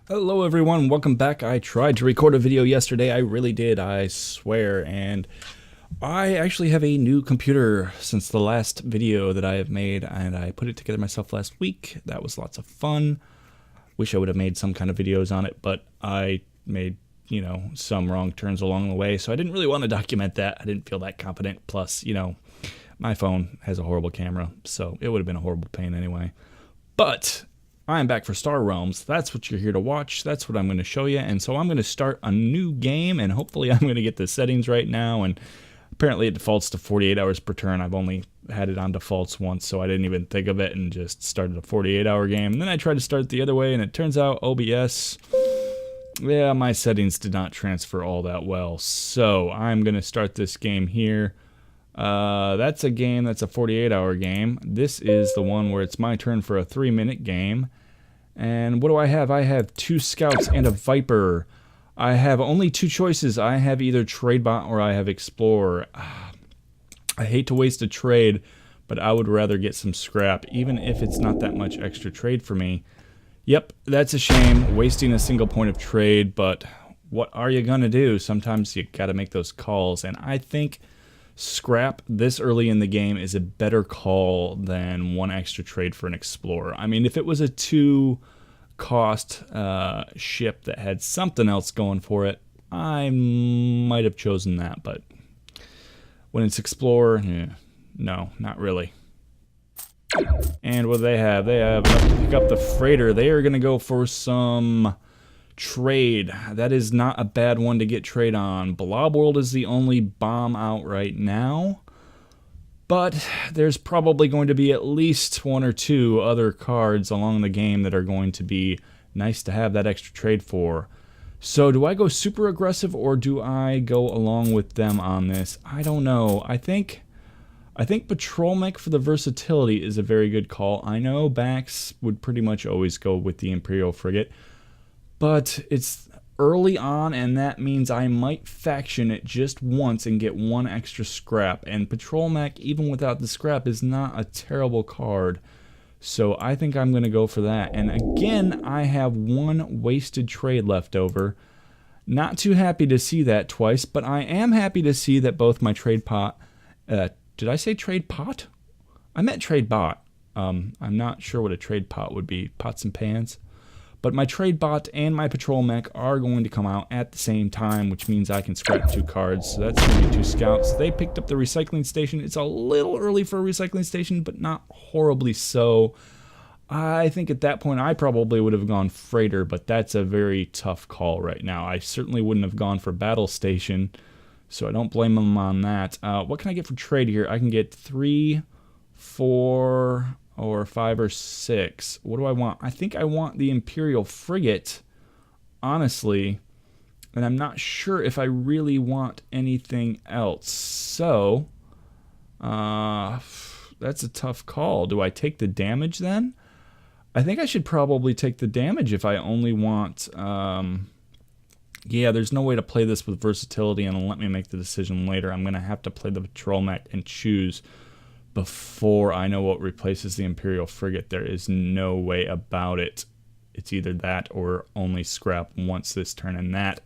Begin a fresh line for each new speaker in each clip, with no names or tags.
Hello everyone, welcome back. I tried to record a video yesterday, I really did, I swear, and I actually have a new computer since the last video that I have made, and I put it together myself last week. That was lots of fun. Wish I would have made some kind of videos on it, but I made, some wrong turns along the way, so I didn't really want to document that. I didn't feel that confident, plus, my phone has a horrible camera, so it would have been a horrible pain anyway. But I'm back for Star Realms. That's what you're here to watch. That's what I'm going to show you. And so I'm going to start a new game, and hopefully I'm going to get the settings right now. And apparently it defaults to 48 hours per turn. I've only had it on defaults once, so I didn't even think of it and just started a 48-hour game. And then I tried to start it the other way, and it turns out OBS, yeah, my settings did not transfer all that well. So I'm going to start this game here. That's a game that's a 48-hour game. This is the one where it's my turn for a 3-minute game. And what do I have? I have 2 scouts and a viper. I have only 2 choices. I have either tradebot or I have explorer. I hate to waste a trade, but I would rather get some scrap, even if it's not that much extra trade for me. Yep, that's a shame, wasting a single point of trade, but what are you gonna do? Sometimes you gotta make those calls, and I think scrap this early in the game is a better call than 1 extra trade for an explorer. I mean, if it was a 2 cost ship that had something else going for it, I might have chosen that, but when it's explorer, no, not really. And what do they have? They have enough to pick up the freighter. They are going to go for some trade. That is not a bad one to get trade on. Blob World is the only bomb out right now, but there's probably going to be at least 1 or 2 other cards along the game that are going to be nice to have that extra trade for. So do I go super aggressive or do I go along with them on this? I don't know. I think Patrol Mech for the versatility is a very good call. I know backs would pretty much always go with the Imperial Frigate, but it's early on, and that means I might faction it just once and get 1 extra scrap. And Patrol Mech, even without the scrap, is not a terrible card. So I think I'm going to go for that. And again, I have 1 wasted trade left over. Not too happy to see that twice, but I am happy to see that both my trade pot... did I say trade pot? I meant trade bot. I'm not sure what a trade pot would be. Pots and pans. But my trade bot and my patrol mech are going to come out at the same time, which means I can scrap 2 cards. So that's going to be 2 scouts. They picked up the recycling station. It's a little early for a recycling station, but not horribly so. I think at that point I probably would have gone freighter, but that's a very tough call right now. I certainly wouldn't have gone for battle station, so I don't blame them on that. What can I get for trade here? I can get 3, 4... or 5 or 6. What do I want? I think I want the Imperial Frigate, honestly, and I'm not sure if I really want anything else. So, that's a tough call. Do I take the damage then? I think I should probably take the damage if I only want... yeah, there's no way to play this with versatility and let me make the decision later. I'm going to have to play the Patrol Mech and choose before I know what replaces the Imperial Frigate. There is no way about it. It's either that or only scrap once this turn, and that,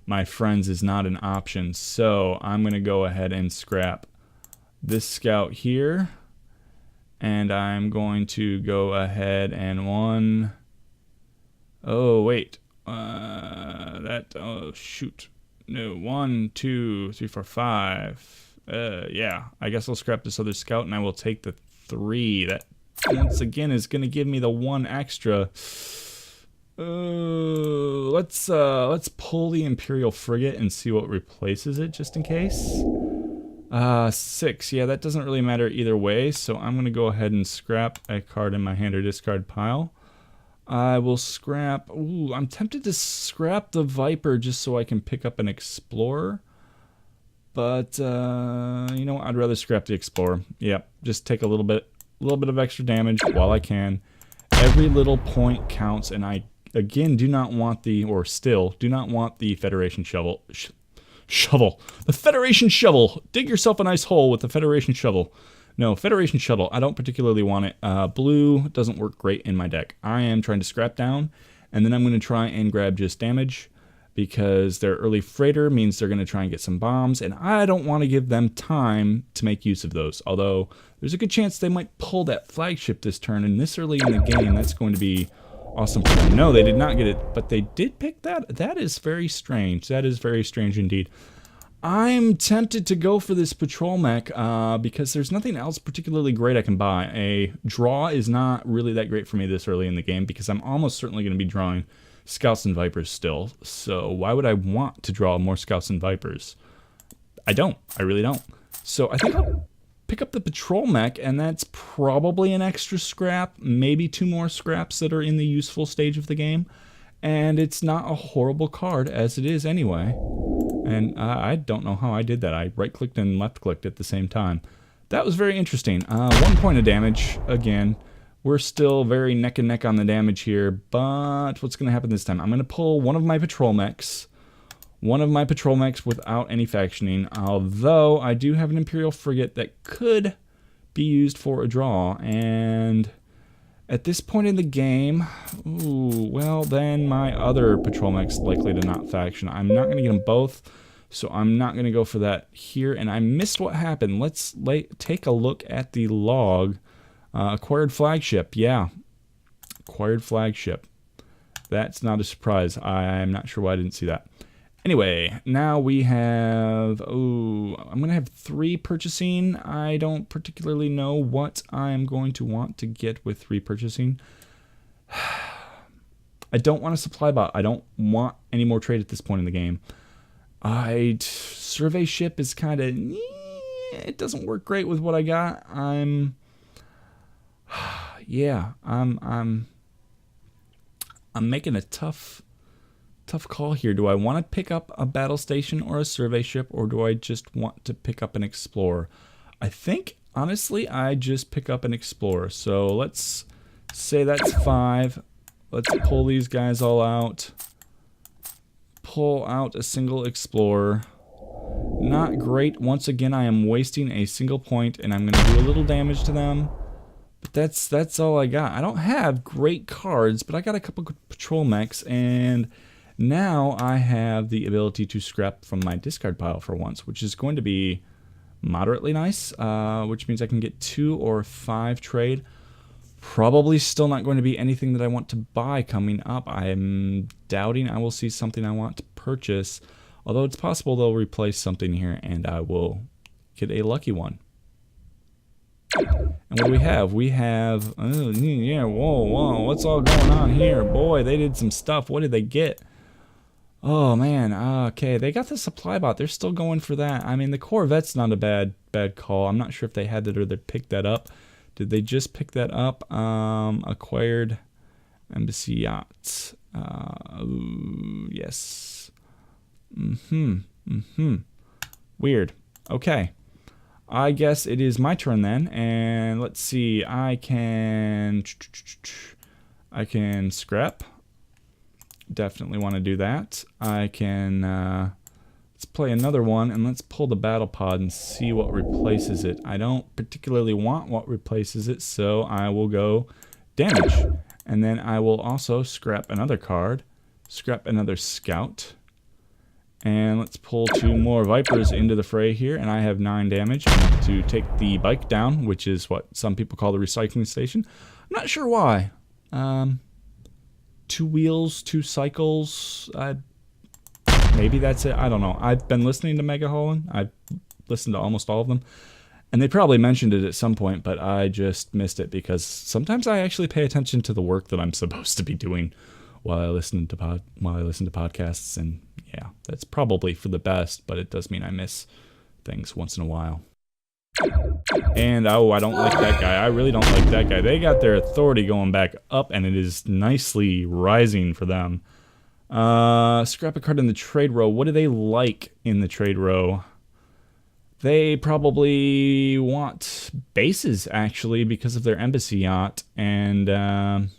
my friends, is not an option. So I'm going to go ahead and scrap this scout here, and I'm going to go ahead and oh shoot, no, 1, 2, 3, 4, 5. Yeah, I guess I'll scrap this other scout and I will take the 3. That, once again, is going to give me the 1 extra. Let's pull the Imperial Frigate and see what replaces it, just in case. 6. Yeah, that doesn't really matter either way, so I'm going to go ahead and scrap a card in my hand or discard pile. I will scrap... Ooh, I'm tempted to scrap the Viper just so I can pick up an Explorer. But, you know what? I'd rather scrap the Explorer. Yeah, just take a little bit of extra damage while I can. Every little point counts, and I, again, do not want the, or still, do not want the Federation shovel. The Federation shovel! Dig yourself a nice hole with the Federation shovel. No, Federation Shuttle, I don't particularly want it. Blue doesn't work great in my deck. I am trying to scrap down And then I'm going to try and grab just damage, because their early freighter means they're going to try and get some bombs, and I don't want to give them time to make use of those. Although there's a good chance they might pull that flagship this turn, and this early in the game, that's going to be awesome for them. No, they did not get it, but they did pick that. That is very strange. That is very strange indeed. I'm tempted to go for this patrol mech because there's nothing else particularly great I can buy. A draw is not really that great for me this early in the game, because I'm almost certainly going to be drawing Scouts and Vipers still. So why would I want to draw more Scouts and Vipers? I don't. I really don't. So I think I'll pick up the patrol mech, and that's probably an extra scrap, maybe 2 more scraps that are in the useful stage of the game. And it's not a horrible card as it is anyway. And I don't know how I did that. I right-clicked and left-clicked at the same time. That was very interesting. 1 point of damage again. We're still very neck and neck on the damage here, but what's going to happen this time? I'm going to pull one of my patrol mechs. One of my patrol mechs without any factioning, although I do have an Imperial frigate that could be used for a draw, and at this point in the game, ooh, well then my other patrol mech's likely to not faction. I'm not going to get them both, so I'm not going to go for that here, and I missed what happened. Let's take a look at the log. Acquired flagship, yeah. Acquired flagship. That's not a surprise. I'm not sure why I didn't see that. Anyway, now we have, I'm going to have 3 purchasing. I don't particularly know what I'm going to want to get with 3 purchasing. I don't want a supply bot. I don't want any more trade at this point in the game. Survey ship is kind of, it doesn't work great with what I got. Yeah, I'm making a tough call here. Do I want to pick up a battle station or a survey ship, or do I just want to pick up an explorer? I think, honestly, I just pick up an explorer. So let's say that's 5. Let's pull these guys all out. Pull out a single explorer. Not great. Once again, I am wasting a single point, and I'm going to do a little damage to them. But that's all I got. I don't have great cards, but I got a couple good patrol mechs, and now I have the ability to scrap from my discard pile for once, which is going to be moderately nice, which means I can get 2 or 5 trade. Probably still not going to be anything that I want to buy coming up. I'm doubting I will see something I want to purchase, although it's possible they'll replace something here and I will get a lucky one. And what do we have? We have, oh, yeah, whoa, what's all going on here? Boy, they did some stuff. What did they get? Oh, man, okay, they got the supply bot. They're still going for that. I mean, the Corvette's not a bad call. I'm not sure if they had that or they picked that up. Did they just pick that up? Acquired embassy yachts. Yes. Weird. Okay. I guess it is my turn then, and let's see, I can scrap. Definitely want to do that. I can, let's play another one, and let's pull the battle pod and see what replaces it. I don't particularly want what replaces it, so I will go damage. And then I will also scrap another card, scrap another scout. And let's pull 2 more Vipers into the fray here, and I have 9 damage. I have to take the bike down, which is what some people call the recycling station. I'm not sure why. 2 wheels, 2 cycles. Maybe that's it. I don't know. I've been listening to Mega Holland. I've listened to almost all of them. And they probably mentioned it at some point, but I just missed it because sometimes I actually pay attention to the work that I'm supposed to be doing while I listen to podcasts, and yeah, that's probably for the best, but it does mean I miss things once in a while. And oh, I don't like that guy. I really don't like that guy. They got their authority going back up, and it is nicely rising for them. Scrap a card in the trade row. What do they like in the trade row? They probably want bases, actually, because of their embassy yacht, and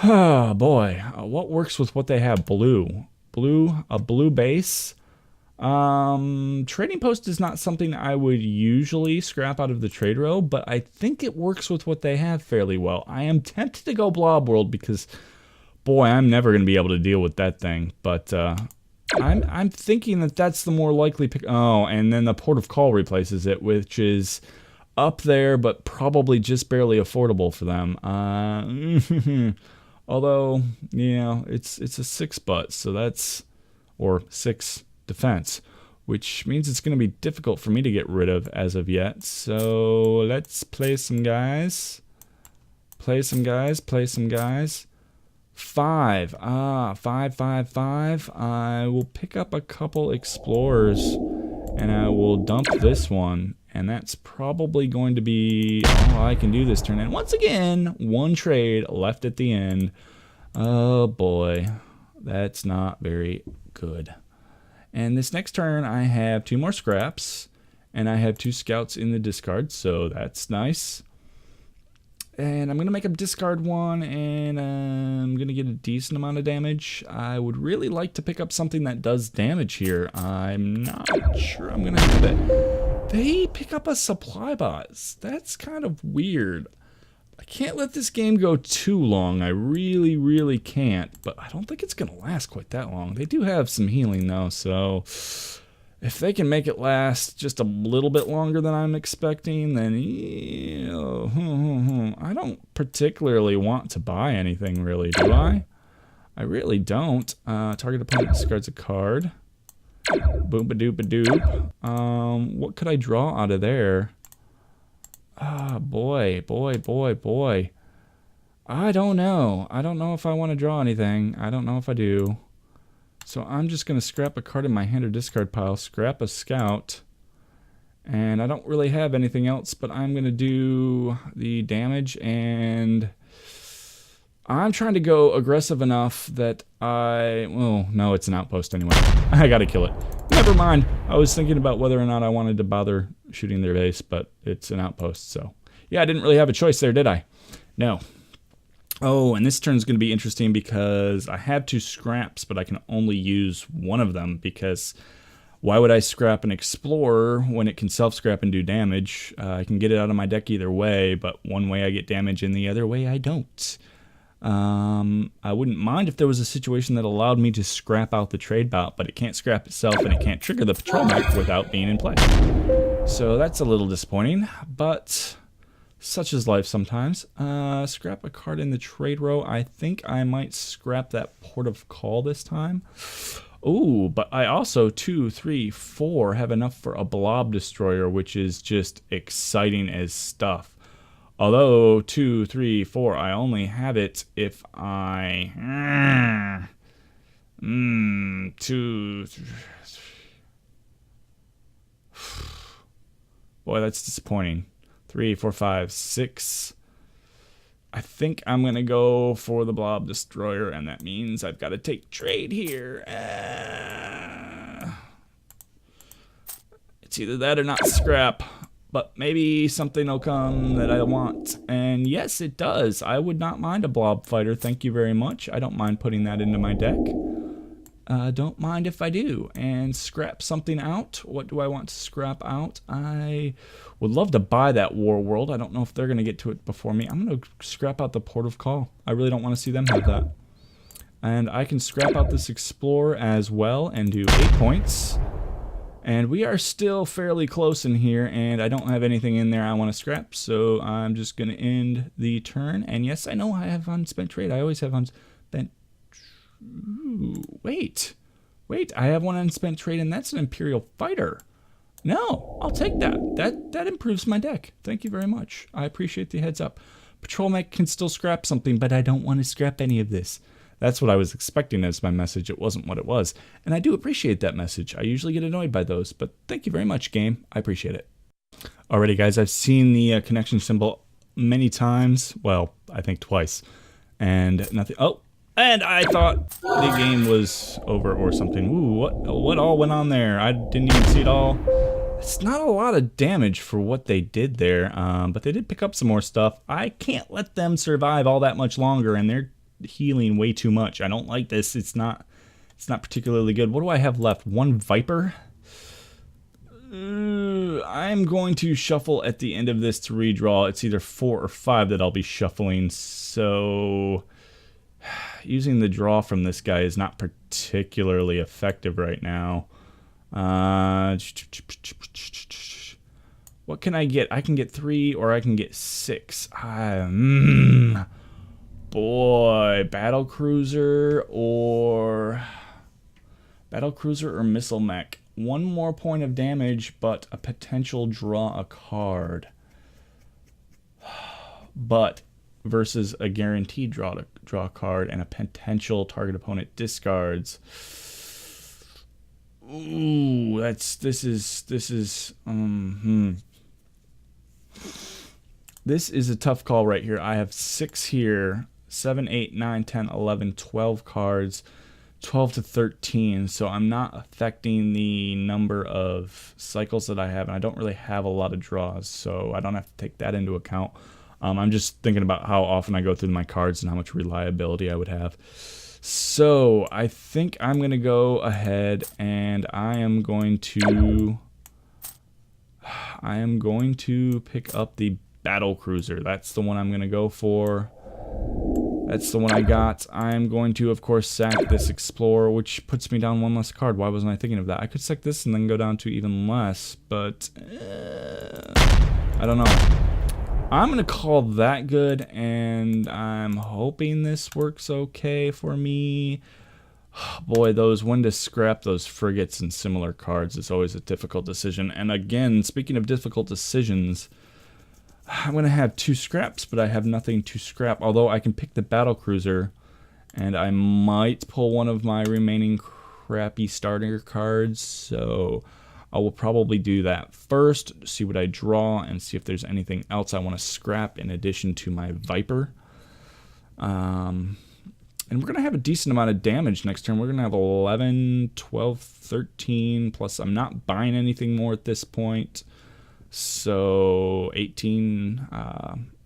oh boy, what works with what they have? A blue base. Trading post is not something I would usually scrap out of the trade row, but I think it works with what they have fairly well. I am tempted to go Blob World because, boy, I'm never going to be able to deal with that thing. But I'm thinking that that's the more likely pick. Oh, and then the Port of Call replaces it, which is up there, but probably just barely affordable for them. Although, yeah, it's a 6 butt, so that's, or 6 defense, which means it's going to be difficult for me to get rid of as of yet. So let's play some guys. Play some guys. 5. 5. I will pick up a couple explorers and I will dump this one. And that's probably going to be all I can do this turn. And once again, one trade left at the end. Oh boy, that's not very good. And this next turn, I have 2 more scraps, and I have 2 scouts in the discard, so that's nice. And I'm going to make them discard 1, and I'm going to get a decent amount of damage. I would really like to pick up something that does damage here. I'm not sure I'm going to have it. They pick up a supply box. That's kind of weird. I can't let this game go too long. I really can't, but I don't think it's going to last quite that long. They do have some healing though, so if they can make it last just a little bit longer than I'm expecting, then I don't particularly want to buy anything really, do I? I really don't. Target opponent discards a card. Boom-ba-doop-a-doop. What could I draw out of there? Ah, boy. I don't know. I don't know if I want to draw anything. I don't know if I do. So I'm just going to scrap a card in my hand or discard pile, scrap a scout, and I don't really have anything else, but I'm going to do the damage, and I'm trying to go aggressive enough that well, no, it's an outpost anyway. I got to kill it. Never mind. I was thinking about whether or not I wanted to bother shooting their base, but it's an outpost, so. Yeah, I didn't really have a choice there, did I? No. Oh, and this turn's going to be interesting because I have 2 scraps, but I can only use one of them because why would I scrap an Explorer when it can self-scrap and do damage? I can get it out of my deck either way, but one way I get damage and the other way I don't. I wouldn't mind if there was a situation that allowed me to scrap out the trade bout, but it can't scrap itself and it can't trigger the patrol mech without being in play. So that's a little disappointing, but such is life sometimes. Scrap a card in the trade row. I think I might scrap that Port of Call this time. Ooh, but I also 2, 3, 4 have enough for a Blob Destroyer, which is just exciting as stuff. Although 2, 3, 4, I only have it if I 2, 3. Boy, that's disappointing. 3, 4, 5, 6. I think I'm gonna go for the Blob Destroyer, and that means I've got to take trade here. It's either that or not scrap. But maybe something will come that I want. And yes, it does. I would not mind a Blob Fighter. Thank you very much. I don't mind putting that into my deck. Don't mind if I do. And scrap something out. What do I want to scrap out? I would love to buy that War World. I don't know if they're going to get to it before me. I'm going to scrap out the Port of Call. I really don't want to see them have that. And I can scrap out this Explorer as well and do 8 points. And we are still fairly close in here, and I don't have anything in there I want to scrap, so I'm just going to end the turn. And yes, I know I have unspent trade. I always have unspent... Ooh, wait, I have one unspent trade, and that's an Imperial Fighter. No, I'll take that. That improves my deck. Thank you very much. I appreciate the heads up. Patrol mech can still scrap something, but I don't want to scrap any of this. That's what I was expecting as my message. It wasn't what it was. And I do appreciate that message. I usually get annoyed by those, but thank you very much, game. I appreciate it. Alrighty, guys, I've seen the connection symbol many times. Well, I think twice. And nothing. Oh, and I thought the game was over or something. Ooh, what all went on there? I didn't even see it all. It's not a lot of damage for what they did there, but they did pick up some more stuff. I can't let them survive all that much longer, and they're healing way too much. I don't like this. It's not particularly good. What do I have left? 1 Viper? I'm going to shuffle at the end of this to redraw. It's either 4 or 5 that I'll be shuffling, so using the draw from this guy is not particularly effective right now. What can I get? I can get 3 or I can get 6. Boy, battle cruiser or missile mech. 1 more point of damage, but a potential draw a card. But versus a guaranteed draw a card and a potential target opponent discards. Ooh, this is a tough call right here. I have 6 here, 7, 8, 9, 10, 11, 12 cards. 12 to 13, so I'm not affecting the number of cycles that I have, and I don't really have a lot of draws, so I don't have to take that into account. I'm just thinking about how often I go through my cards and how much reliability I would have. So I think I'm going to go ahead and I am going to pick up the battle cruiser. That's the one I'm going to go for. That's the one I got. I'm going to, of course, sack this Explorer, which puts me down 1 less card. Why wasn't I thinking of that? I could sack this and then go down to even less, but I don't know. I'm going to call that good, and I'm hoping this works okay for me. Boy, when to scrap those frigates and similar cards is always a difficult decision. And again, speaking of difficult decisions, I'm going to have 2 scraps, but I have nothing to scrap. Although I can pick the battle cruiser, and I might pull one of my remaining crappy starter cards. So I will probably do that first, see what I draw, and see if there's anything else I want to scrap in addition to my Viper. And we're going to have a decent amount of damage next turn. We're going to have 11, 12, 13, plus I'm not buying anything more at this point. So 18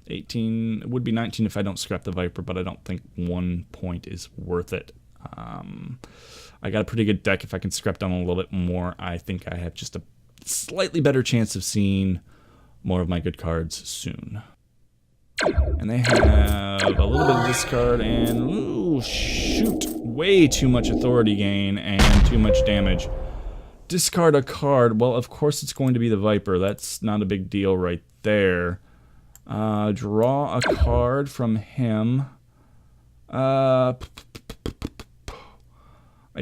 it would be 19 if I don't scrap the Viper, but I don't think 1 point is worth it. I got a pretty good deck. If I can scrap down a little bit more, I think I have just a slightly better chance of seeing more of my good cards soon. And they have a little bit of discard and, ooh, shoot, way too much authority gain and too much damage. Discard a card. Well, of course it's going to be the Viper. That's not a big deal right there. Draw a card from him. I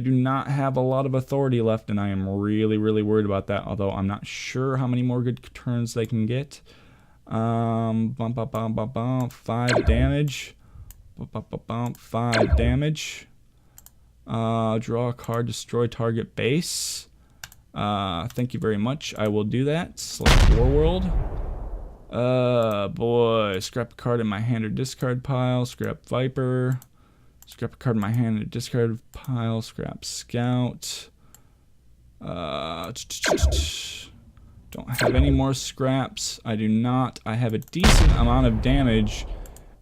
do not have a lot of authority left, and I am really, really worried about that, although I'm not sure how many more good turns they can get. 5 damage. 5 damage. Draw a card, destroy target base. Thank you very much. I will do that. Select Warworld. Boy, scrap a card in my hand or discard pile. Scrap Viper. Scrap a card in my hand or discard pile. Scrap Scout. Don't have any more scraps. I do not. I have a decent amount of damage.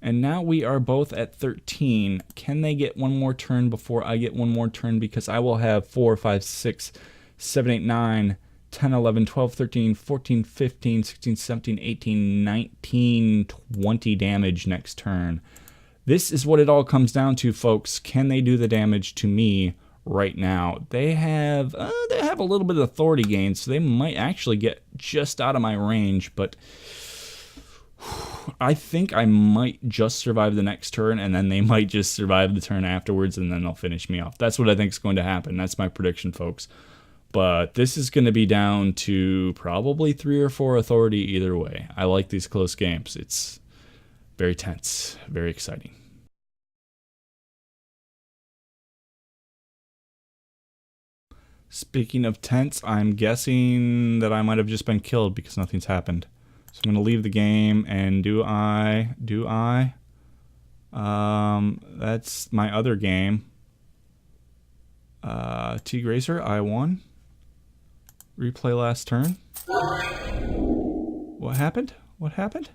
And now we are both at 13. Can they get 1 more turn before I get 1 more turn? Because I will have 4, 5, 6, 7, 8, 9, 10, 11, 12, 13, 14, 15, 16, 17, 18, 19, 20 damage next turn. This is what it all comes down to, folks. Can they do the damage to me right now? They have a little bit of authority gain, so they might actually get just out of my range, but I think I might just survive the next turn, and then they might just survive the turn afterwards, and then they'll finish me off. That's what I think is going to happen. That's my prediction, folks. But this is going to be down to probably 3 or 4 authority either way. I like these close games. It's very tense, very exciting. Speaking of tense, I'm guessing that I might have just been killed because nothing's happened. So I'm going to leave the game, and do I? That's my other game. T-Grazer, I won. Replay last turn. What happened? What happened?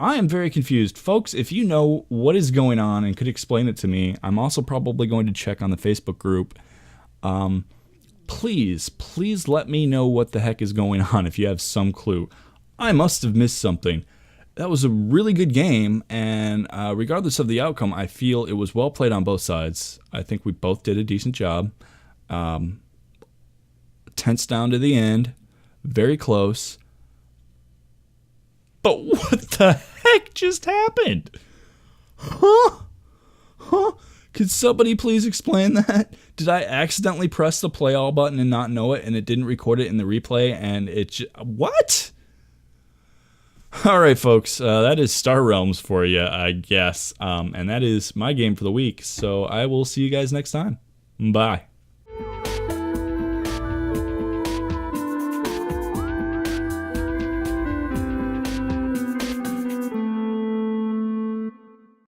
I am very confused. Folks, if you know what is going on and could explain it to me, I'm also probably going to check on the Facebook group. Please let me know what the heck is going on if you have some clue. I must have missed something. That was a really good game, and regardless of the outcome, I feel it was well played on both sides. I think we both did a decent job. Tense down to the end. Very close. But what the heck just happened? Huh? Could somebody please explain that? Did I accidentally press the play all button and not know it, and it didn't record it in the replay, and what? Alright folks, that is Star Realms for you, I guess. And that is my game for the week, so I will see you guys next time. Bye.